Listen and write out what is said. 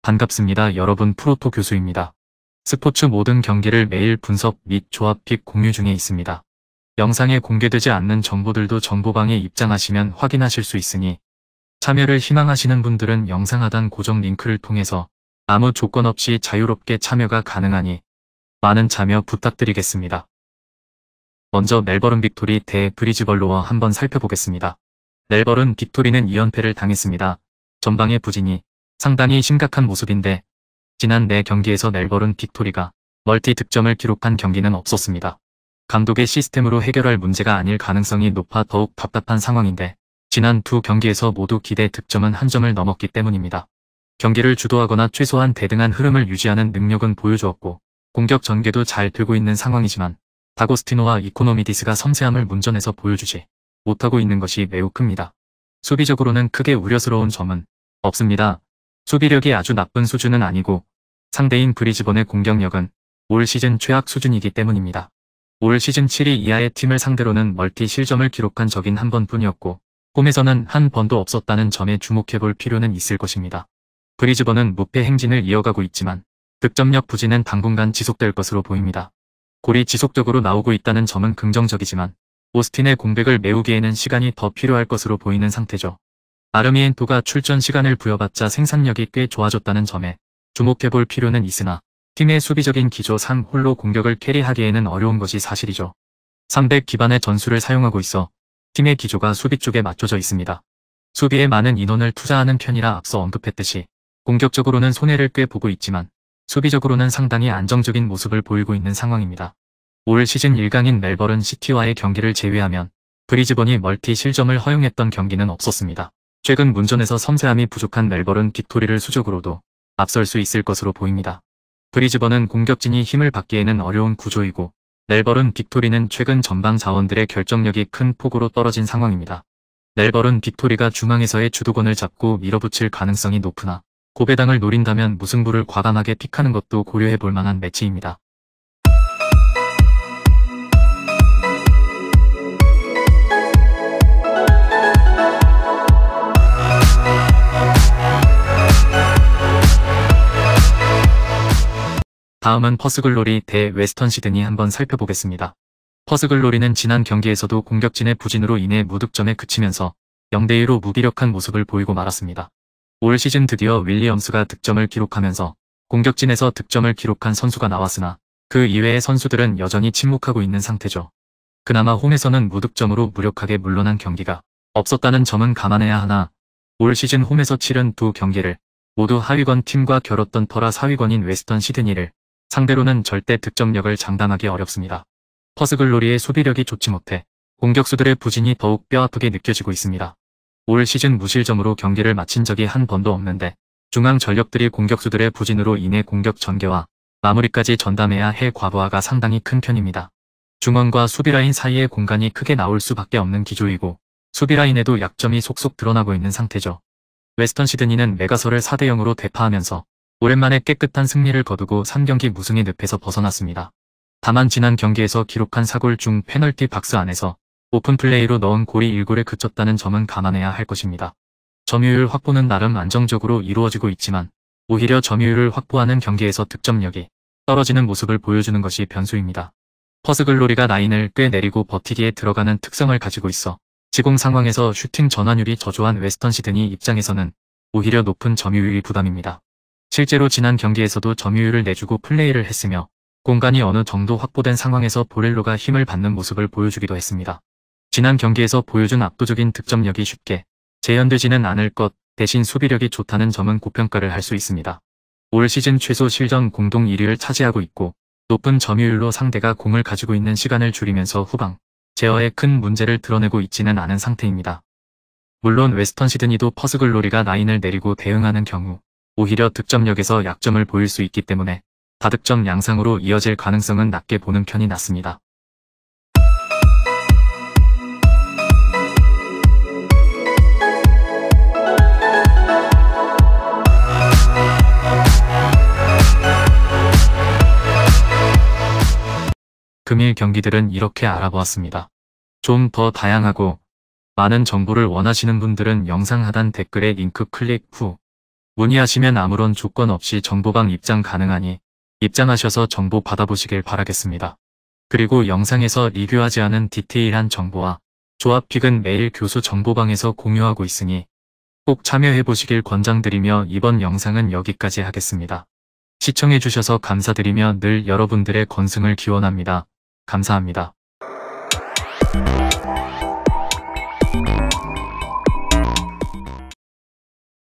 반갑습니다. 여러분, 프로토 교수입니다. 스포츠 모든 경기를 매일 분석 및 조합 픽 공유 중에 있습니다. 영상에 공개되지 않는 정보들도 정보방에 입장하시면 확인하실 수 있으니 참여를 희망하시는 분들은 영상 하단 고정 링크를 통해서 아무 조건 없이 자유롭게 참여가 가능하니 많은 참여 부탁드리겠습니다. 먼저 멜버른 빅토리 대 브리즈번로어 한번 살펴보겠습니다. 멜버른 빅토리는 2연패를 당했습니다. 전방의 부진이 상당히 심각한 모습인데 지난 4경기에서 멜버른 빅토리가 멀티 득점을 기록한 경기는 없었습니다. 감독의 시스템으로 해결할 문제가 아닐 가능성이 높아 더욱 답답한 상황인데 지난 2경기에서 모두 기대 득점은 1점을 넘었기 때문입니다. 경기를 주도하거나 최소한 대등한 흐름을 유지하는 능력은 보여주었고 공격 전개도 잘 되고 있는 상황이지만 다고스티노와 이코노미디스가 섬세함을 문전에서 보여주지 못하고 있는 것이 매우 큽니다. 수비적으로는 크게 우려스러운 점은 없습니다. 수비력이 아주 나쁜 수준은 아니고 상대인 브리즈번의 공격력은 올 시즌 최악 수준이기 때문입니다. 올 시즌 7위 이하의 팀을 상대로는 멀티 실점을 기록한 적인 한 번뿐이었고 홈에서는 한 번도 없었다는 점에 주목해볼 필요는 있을 것입니다. 브리즈번은 무패 행진을 이어가고 있지만 득점력 부진은 당분간 지속될 것으로 보입니다. 골이 지속적으로 나오고 있다는 점은 긍정적이지만 오스틴의 공백을 메우기에는 시간이 더 필요할 것으로 보이는 상태죠. 아르미엔토가 출전 시간을 부여받자 생산력이 꽤 좋아졌다는 점에 주목해볼 필요는 있으나 팀의 수비적인 기조상 홀로 공격을 캐리하기에는 어려운 것이 사실이죠. 300 기반의 전술을 사용하고 있어 팀의 기조가 수비 쪽에 맞춰져 있습니다. 수비에 많은 인원을 투자하는 편이라 앞서 언급했듯이 공격적으로는 손해를 꽤 보고 있지만 수비적으로는 상당히 안정적인 모습을 보이고 있는 상황입니다. 올 시즌 1강인 멜버른 시티와의 경기를 제외하면 브리즈번이 멀티 실점을 허용했던 경기는 없었습니다. 최근 문전에서 섬세함이 부족한 멜버른 빅토리를 수적으로도 앞설 수 있을 것으로 보입니다. 브리즈번은 공격진이 힘을 받기에는 어려운 구조이고 멜버른 빅토리는 최근 전방 자원들의 결정력이 큰 폭으로 떨어진 상황입니다. 멜버른 빅토리가 중앙에서의 주도권을 잡고 밀어붙일 가능성이 높으나 고배당을 노린다면 무승부를 과감하게 픽하는 것도 고려해볼 만한 매치입니다. 다음은 퍼스글로리 대 웨스턴 시드니 한번 살펴보겠습니다. 퍼스글로리는 지난 경기에서도 공격진의 부진으로 인해 무득점에 그치면서 0대2로 무기력한 모습을 보이고 말았습니다. 올 시즌 드디어 윌리엄스가 득점을 기록하면서 공격진에서 득점을 기록한 선수가 나왔으나 그 이외의 선수들은 여전히 침묵하고 있는 상태죠. 그나마 홈에서는 무득점으로 무력하게 물러난 경기가 없었다는 점은 감안해야 하나 올 시즌 홈에서 치른 2경기를 모두 하위권 팀과 겨뤘던 터라 사위권인 웨스턴 시드니를 상대로는 절대 득점력을 장담하기 어렵습니다. 퍼스글로리의 수비력이 좋지 못해 공격수들의 부진이 더욱 뼈아프게 느껴지고 있습니다. 올 시즌 무실점으로 경기를 마친 적이 한 번도 없는데 중앙 전력들이 공격수들의 부진으로 인해 공격 전개와 마무리까지 전담해야 할 과부하가 상당히 큰 편입니다. 중원과 수비라인 사이의 공간이 크게 나올 수밖에 없는 기조이고 수비라인에도 약점이 속속 드러나고 있는 상태죠. 웨스턴 시드니는 메가서를 4대0으로 대파하면서 오랜만에 깨끗한 승리를 거두고 3경기 무승의 늪에서 벗어났습니다. 다만 지난 경기에서 기록한 4골 중 페널티 박스 안에서 오픈플레이로 넣은 골이 1골에 그쳤다는 점은 감안해야 할 것입니다. 점유율 확보는 나름 안정적으로 이루어지고 있지만 오히려 점유율을 확보하는 경기에서 득점력이 떨어지는 모습을 보여주는 것이 변수입니다. 퍼스글로리가 라인을 꽤 내리고 버티기에 들어가는 특성을 가지고 있어 지공 상황에서 슈팅 전환율이 저조한 웨스턴 시드니 입장에서는 오히려 높은 점유율이 부담입니다. 실제로 지난 경기에서도 점유율을 내주고 플레이를 했으며 공간이 어느 정도 확보된 상황에서 보렐로가 힘을 받는 모습을 보여주기도 했습니다. 지난 경기에서 보여준 압도적인 득점력이 쉽게 재현되지는 않을 것 대신 수비력이 좋다는 점은 고평가를 할 수 있습니다. 올 시즌 최소 실점 공동 1위를 차지하고 있고 높은 점유율로 상대가 공을 가지고 있는 시간을 줄이면서 후방 제어에 큰 문제를 드러내고 있지는 않은 상태입니다. 물론 웨스턴 시드니도 퍼스글로리가 라인을 내리고 대응하는 경우 오히려 득점력에서 약점을 보일 수 있기 때문에 다득점 양상으로 이어질 가능성은 낮게 보는 편이 낫습니다. 금일 경기들은 이렇게 알아보았습니다. 좀 더 다양하고 많은 정보를 원하시는 분들은 영상 하단 댓글에 링크 클릭 후 문의하시면 아무런 조건 없이 정보방 입장 가능하니 입장하셔서 정보 받아보시길 바라겠습니다. 그리고 영상에서 리뷰하지 않은 디테일한 정보와 조합픽은 매일 교수 정보방에서 공유하고 있으니 꼭 참여해보시길 권장드리며 이번 영상은 여기까지 하겠습니다. 시청해주셔서 감사드리며 늘 여러분들의 건승을 기원합니다. 감사합니다.